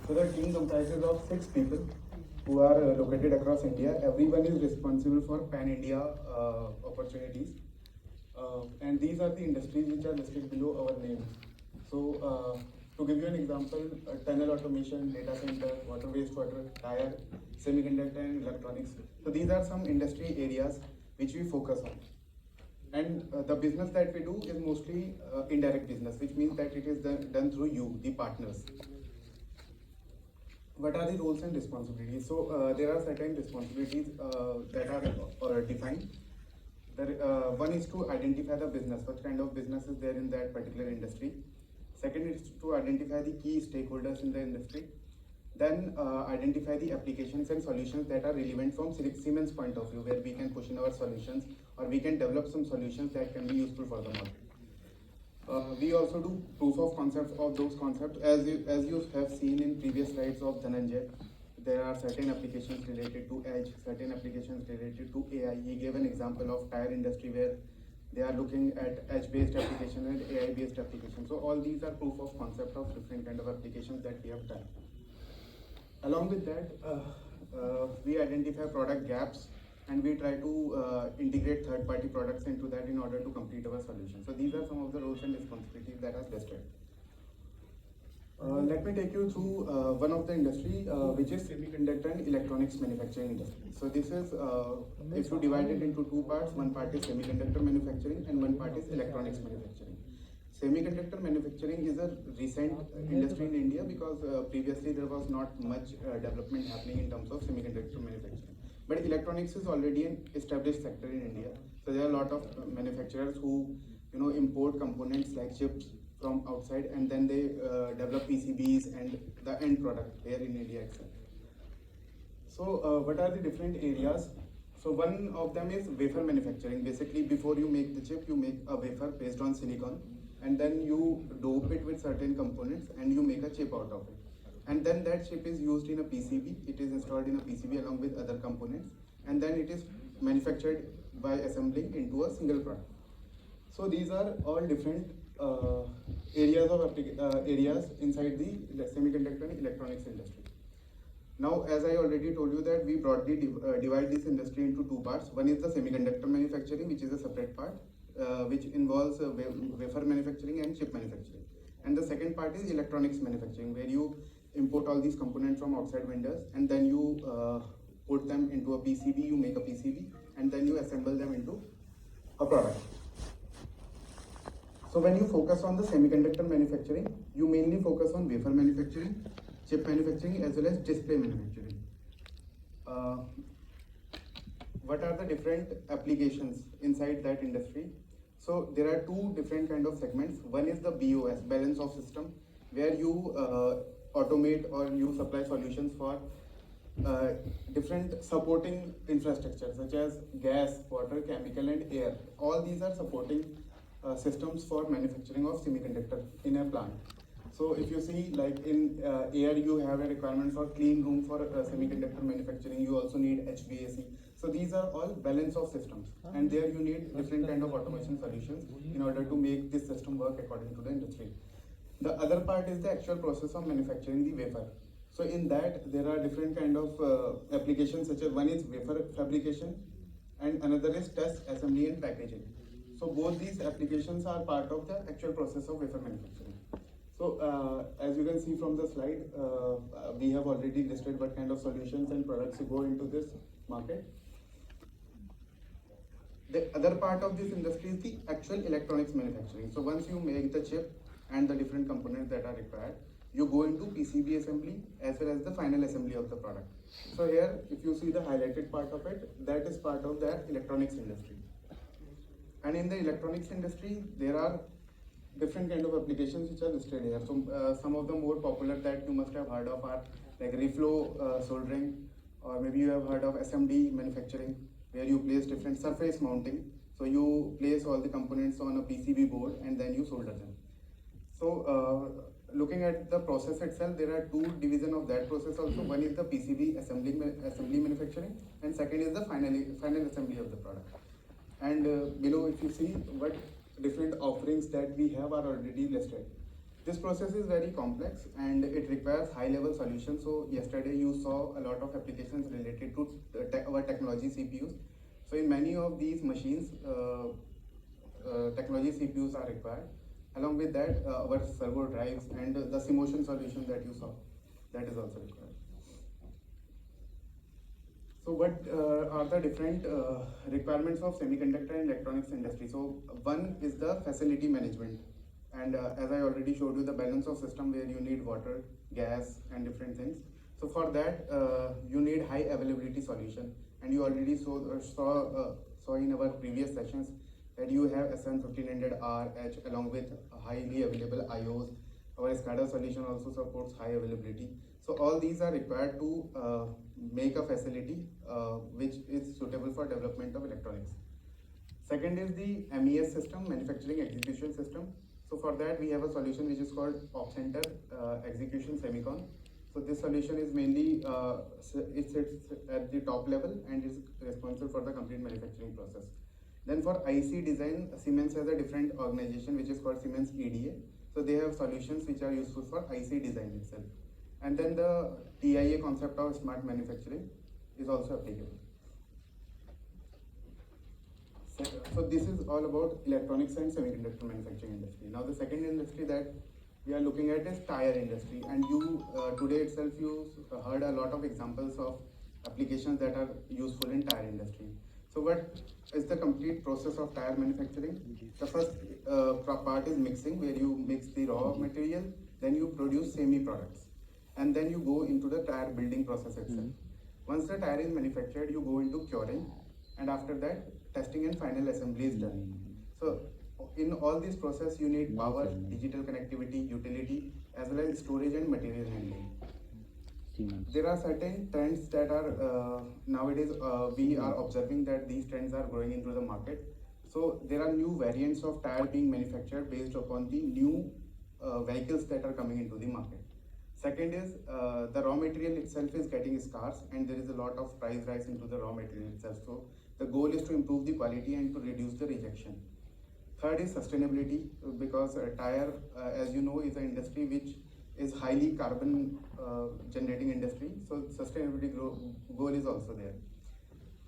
So the team comprises of 6 people who are located across India. Everyone is responsible for pan-India opportunities. And these are the industries which are listed below our name. So to give you an example, tunnel automation, data center, water wastewater, tire, semiconductor and electronics. So these are some industry areas which we focus on. And the business that we do is mostly indirect business, which means that it is done through you, the partners. What are the roles and responsibilities? So there are certain responsibilities that are defined. One is to identify the business, what kind of business is there in that particular industry. Second is to identify the key stakeholders in the industry. Then identify the applications and solutions that are relevant from Siemens point of view, where we can push in our solutions or we can develop some solutions that can be useful for the market. We also do proof of concept of those concepts. As you have seen in previous slides of Dhananjay, there are certain applications related to edge, certain applications related to AI. He gave an example of tire industry where they are looking at edge-based application and AI-based applications. So all these are proof of concept of different kind of applications that we have done. Along with that, we identify product gaps and we try to integrate third-party products into that in order to complete our solution. So these are some of the roles and responsibilities that are listed. Let me take you through one of the industry, which is semiconductor and electronics manufacturing industry. So this is, if you divide it into two parts, one part is semiconductor manufacturing and one part is electronics manufacturing. Semiconductor manufacturing is a recent industry in India because previously there was not much development happening in terms of semiconductor manufacturing. But electronics is already an established sector in India. So there are a lot of manufacturers who import components like chips from outside and then they develop PCBs and the end product here in India itself. So what are the different areas? So one of them is wafer manufacturing. Basically, before you make the chip, you make a wafer based on silicon and then you dope it with certain components and you make a chip out of it. And then that chip is used in a PCB. It is installed in a PCB along with other components and then it is manufactured by assembling into a single product. So these are all different areas inside the semiconductor and electronics industry. Now, as I already told you that we broadly divide this industry into two parts. One is the semiconductor manufacturing, which is a separate part, which involves wafer manufacturing and chip manufacturing. And the second part is electronics manufacturing, where you import all these components from outside vendors and then you put them into a PCB, you make a PCB, and then you assemble them into a product. So when you focus on the semiconductor manufacturing, you mainly focus on wafer manufacturing, chip manufacturing, as well as display manufacturing. What are the different applications inside that industry? So there are two different kind of segments. One is the BOS, balance of system, where you automate or you supply solutions for different supporting infrastructure such as gas, water, chemical and air. All these are supporting systems for manufacturing of semiconductor in a plant. So if you see, like in air, you have a requirement for clean room for semiconductor manufacturing. You also need HVAC. So these are all balance of systems, and there you need different kind of automation solutions in order to make this system work according to the industry. The other part is the actual process of manufacturing the wafer. So in that, there are different kind of applications, such as one is wafer fabrication and another is test, assembly and packaging. So both these applications are part of the actual process of wafer manufacturing. So as you can see from the slide, we have already listed what kind of solutions and products go into this market. The other part of this industry is the actual electronics manufacturing. So once you make the chip and the different components that are required, you go into PCB assembly as well as the final assembly of the product. So here, if you see the highlighted part of it, that is part of that electronics industry. And in the electronics industry, there are different kind of applications which are listed here. So some of the more popular that you must have heard of are like reflow soldering, or maybe you have heard of SMD manufacturing, where you place different surface mounting. So you place all the components on a PCB board and then you solder them. So looking at the process itself, there are two divisions of that process also. One is the PCB assembly manufacturing, and second is the final assembly of the product. And below, if you see what different offerings that we have are already listed. This process is very complex and it requires high level solutions. So yesterday you saw a lot of applications related to our technology CPUs. So in many of these machines, technology CPUs are required. Along with that, our servo drives and the simulation solution that you saw, that is also required. So what are the different requirements of semiconductor and electronics industry? So one is the facility management. And as I already showed you, the balance of system where you need water, gas and different things. So for that, you need high availability solution. And you already saw in our previous sessions that you have SM1500RH along with highly available IOs. Our SCADA solution also supports high availability. So all these are required to make a facility which is suitable for development of electronics. Second is the MES system, manufacturing execution system. So for that we have a solution which is called OpCenter Execution Semicon. So this solution is mainly it sits at the top level and is responsible for the complete manufacturing process. Then for IC design, Siemens has a different organization which is called Siemens EDA. So they have solutions which are useful for IC design itself. And then the TIA concept of smart manufacturing is also applicable. So this is all about electronics and semiconductor manufacturing industry. Now the second industry that we are looking at is tire industry, and you today itself you heard a lot of examples of applications that are useful in tire industry. So what is the complete process of tire manufacturing? The first part is mixing, where you mix the raw material, then you produce semi-products, and then you go into the tire building process itself. Once the tire is manufactured, you go into curing, and after that testing and final assembly is done. So in all this process you need power, digital connectivity, utility, as well as storage and material handling. There are certain trends that are nowadays we are observing that these trends are growing into the market. So there are new variants of tire being manufactured based upon the new vehicles that are coming into the market. Second is the raw material itself is getting scarce, and there is a lot of price rise into the raw material itself. So the goal is to improve the quality and to reduce the rejection. Third is sustainability, because tire, as you know, is an industry which is highly carbon generating industry. So sustainability goal is also there.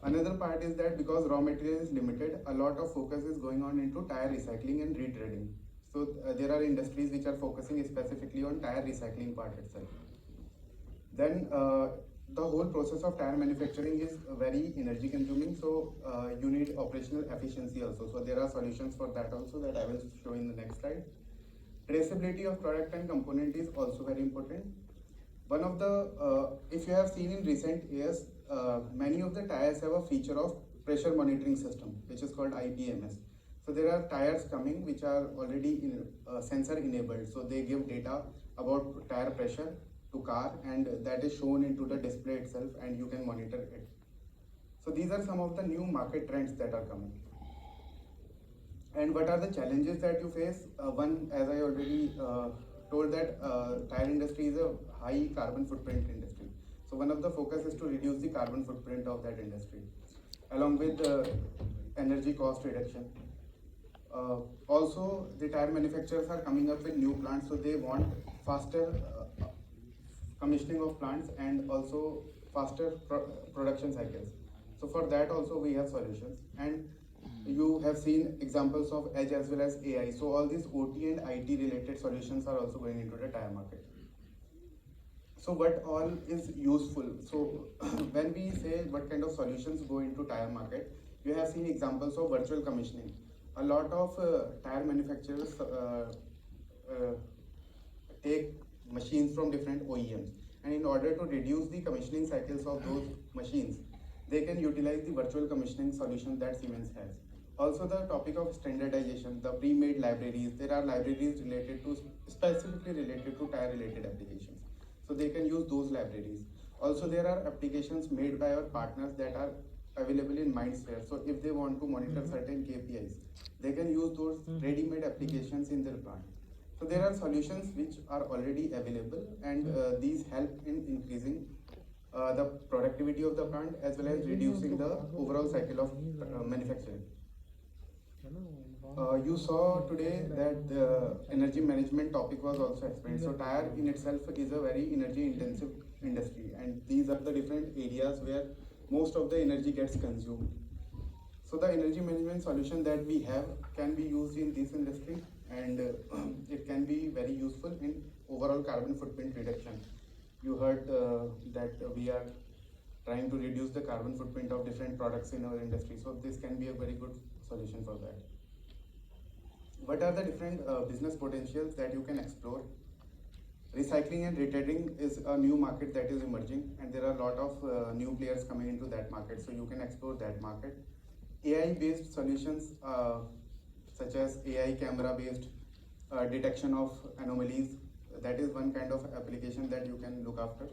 Another part is that because raw material is limited, a lot of focus is going on into tire recycling and retreading. So there are industries which are focusing specifically on tire recycling part itself. Then the whole process of tire manufacturing is very energy consuming, so you need operational efficiency also. So there are solutions for that also that I will show in the next slide. Traceability of product and component is also very important. One of the, if you have seen in recent years, many of the tires have a feature of pressure monitoring system, which is called IPMS. So there are tires coming which are already sensor enabled. So they give data about tire pressure to car, and that is shown into the display itself, and you can monitor it. So these are some of the new market trends that are coming. And what are the challenges that you face? One, as I already told, that tire industry is a high carbon footprint industry. So one of the focus is to reduce the carbon footprint of that industry, along with energy cost reduction. Also, the tire manufacturers are coming up with new plants, so they want faster commissioning of plants and also faster production cycles. So for that also we have solutions, and you have seen examples of edge as well as AI. So all these OT and IT related solutions are also going into the tire market. So what all is useful? So when we say what kind of solutions go into tire market, you have seen examples of virtual commissioning. A lot of tire manufacturers take machines from different OEMs, and in order to reduce the commissioning cycles of those machines, they can utilize the virtual commissioning solution that Siemens has. Also the topic of standardization, the pre-made libraries, there are libraries related to, specifically related to tire related applications. So they can use those libraries. Also there are applications made by our partners that are available in MindSphere. So if they want to monitor certain KPIs, they can use those ready-made applications in their plant. So there are solutions which are already available, and these help in increasing the productivity of the plant as well as reducing the overall cycle of manufacturing. You saw today that the energy management topic was also explained. So tire in itself is a very energy intensive industry, and these are the different areas where most of the energy gets consumed. So the energy management solution that we have can be used in this industry, and it can be very useful in overall carbon footprint reduction. You heard that we are trying to reduce the carbon footprint of different products in our industry. So this can be a very good solution for that. What are the different business potentials that you can explore? Recycling and retailing is a new market that is emerging, and there are a lot of new players coming into that market, so you can explore that market. AI based solutions such as AI camera based detection of anomalies, that is one kind of application that you can look after.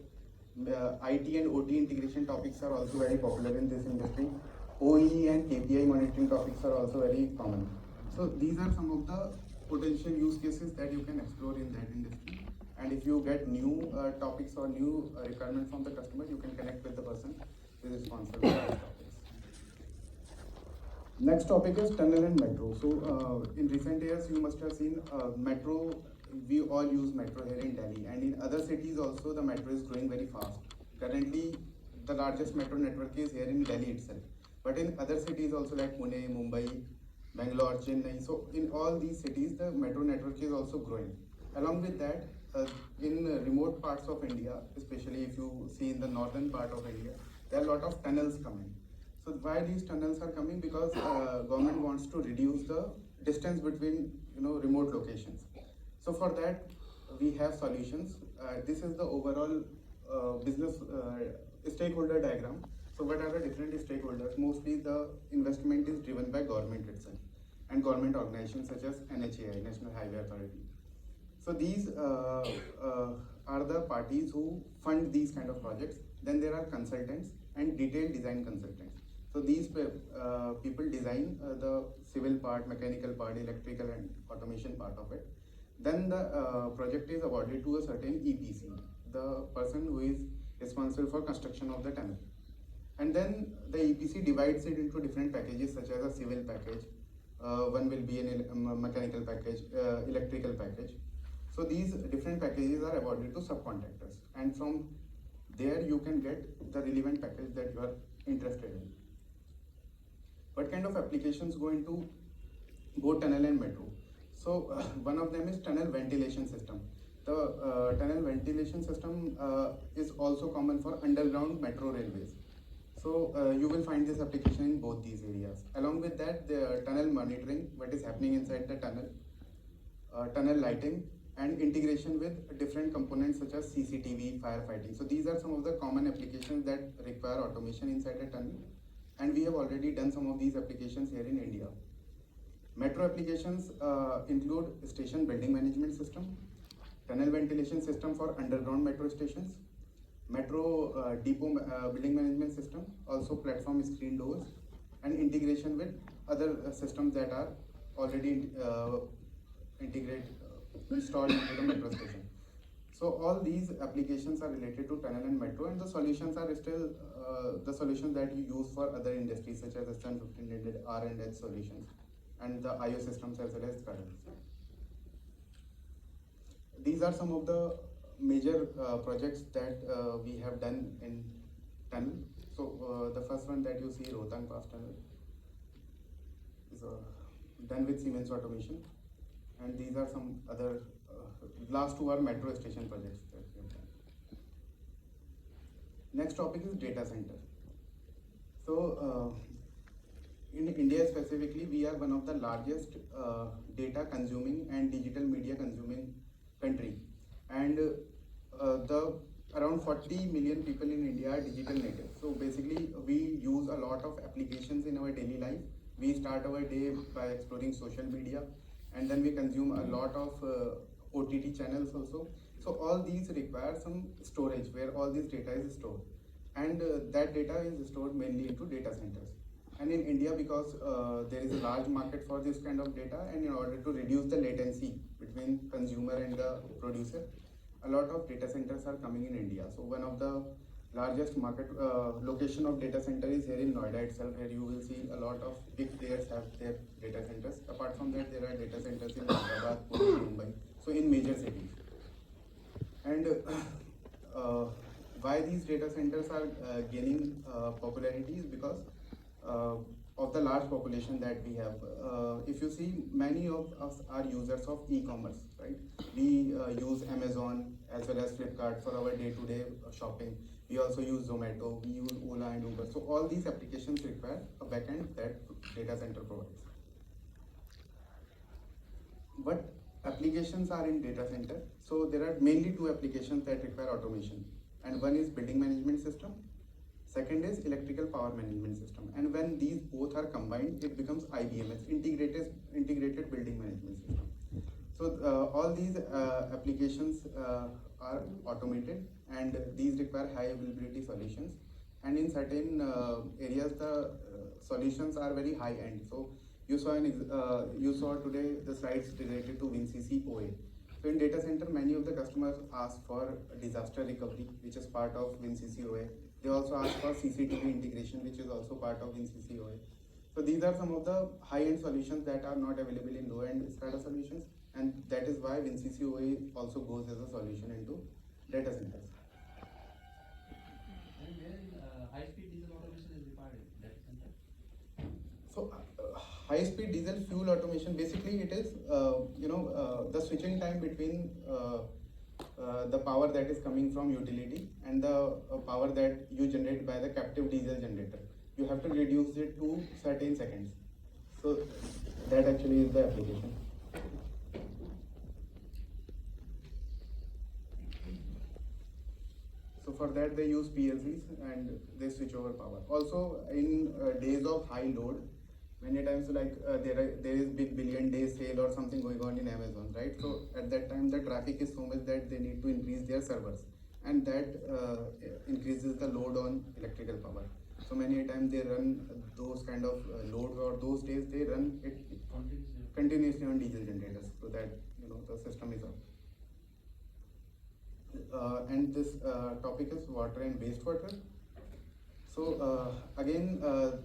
IT and OT integration topics are also very popular in this industry. OE and KPI monitoring topics are also very common. So these are some of the potential use cases that you can explore in that industry. And if you get new topics or new requirement from the customer, you can connect with the person who is responsible for those topics. Next topic is tunnel and metro. So in recent years, you must have seen metro. We all use metro here in Delhi, and in other cities also the metro is growing very fast. Currently, the largest metro network is here in Delhi itself, but in other cities also like Pune, Mumbai, Bangalore, Chennai. So in all these cities, the metro network is also growing. Along with that, in remote parts of India, especially if you see in the northern part of India, there are a lot of tunnels coming. So why these tunnels are coming? Because government wants to reduce the distance between remote locations. So for that, we have solutions. This is the overall business stakeholder diagram. So what are the different stakeholders? Mostly the investment is driven by government itself and government organizations such as NHAI, National Highway Authority. So these are the parties who fund these kind of projects. Then there are consultants and detailed design consultants. So these people design the civil part, mechanical part, electrical and automation part of it. Then the project is awarded to a certain EPC, the person who is responsible for construction of the tunnel. And then the EPC divides it into different packages such as a civil package, one will be a mechanical package, electrical package. So these different packages are awarded to subcontractors, and from there you can get the relevant package that you are interested in. What kind of applications go into both tunnel and metro? So one of them is tunnel ventilation system. The tunnel ventilation system is also common for underground metro railways. So you will find this application in both these areas. Along with that, the tunnel monitoring, what is happening inside the tunnel, tunnel lighting, and integration with different components such as CCTV, firefighting. So these are some of the common applications that require automation inside a tunnel, and we have already done some of these applications here in India. Metro applications include station building management system, tunnel ventilation system for underground metro stations, metro depot building management system, also platform screen doors, and integration with other systems that are already installed into the metro station. So all these applications are related to tunnel and metro, and the solutions are still the solutions that you use for other industries such as SN 1500 R&H solutions and the IO systems as well as currents. These are some of the major projects that we have done in tunnel. So the first one that you see, Rohtang Pass Tunnel, is done with Siemens Automation, and these are some other last two are metro station projects that we have done. Next topic is data center. So in India specifically, we are one of the largest data consuming and digital media consuming country, and the around 40 million people in India are digital native. So basically, we use a lot of applications in our daily life. We start our day by exploring social media, and then we consume a lot of OTT channels also. So all these require some storage where all this data is stored, and that data is stored mainly into data centers. And in India, because there is a large market for this kind of data, and in order to reduce the latency between consumer and the producer, a lot of data centers are coming in India. So one of the largest market location of data center is here in Noida itself. Here you will see a lot of big players have their data centers. Apart from that, there are data centers in Hyderabad, Pune, Mumbai, so in major cities. And why these data centers are gaining popularity is because of the large population that we have. If you see, many of us are users of e-commerce, right? We use Amazon as well as Flipkart for our day-to-day shopping. We also use Zomato, we use Ola and Uber. So all these applications require a backend that data center provides. What applications are in data center? So there are mainly two applications that require automation, and one is building management system. Second is electrical power management system, and when these both are combined, it becomes IBMS, integrated building management system. So all these applications are automated, and these require high availability solutions. And in certain areas, the solutions are very high end. So you saw today the slides related to WinCC OA. So in data center, many of the customers ask for disaster recovery, which is part of WinCC OA. They also ask for CCTV integration, which is also part of WinCC OA. So these are some of the high-end solutions that are not available in low-end SCADA solutions, and that is why WinCC OA also goes as a solution into data centers. And where high-speed diesel automation is required in data center? So high-speed diesel fuel automation, basically it is the switching time between the power that is coming from utility and the power that you generate by the captive diesel generator. You have to reduce it to certain seconds. So that actually is the application. So for that they use PLCs and they switch over power. Also in days of high load, many times like there is big billion day sale or something going on in Amazon, right? So at that time the traffic is so much that they need to increase their servers, and that increases the load on electrical power. So many times they run those kind of loads, or those days they run it continuously on diesel generators, so that the system is up. And this topic is water and wastewater. So again,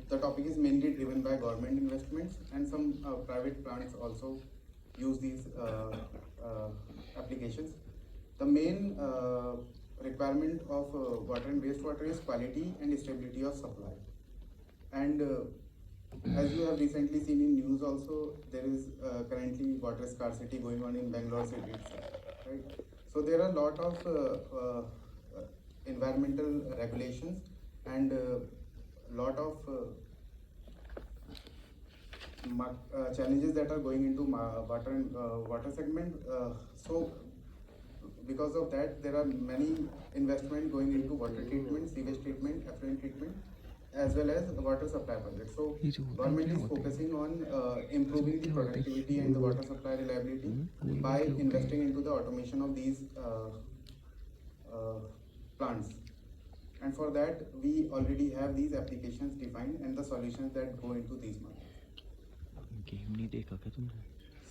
the topic is mainly driven by government investments, and some private plants also use these applications. The main requirement of water and wastewater is quality and stability of supply. And as you have recently seen in news also, there is currently water scarcity going on in Bangalore city, right? So there are a lot of environmental regulations and lot of challenges that are going into water and water segment. So because of that, there are many investment going into water treatment, sewage treatment, effluent treatment, as well as water supply projects. So government is focusing on improving the productivity and the water supply reliability by investing into the automation of these plants. And for that, we already have these applications defined and the solutions that go into these markets.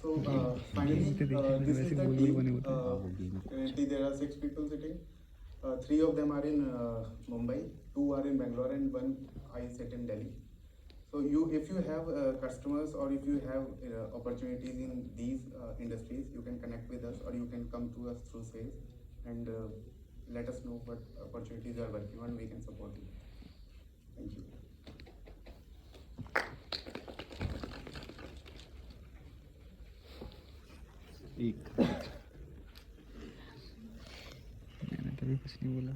So finally, this is the team. Currently, there are 6 people sitting. 3 of them are in Mumbai, 2 are in Bangalore, and 1 I sit in Delhi. So if you have customers, or if you have opportunities in these industries, you can connect with us, or you can come to us through sales and let us know what opportunities you are working on. We can support you. Thank you. मैंने तभी कुछ नहीं बोला।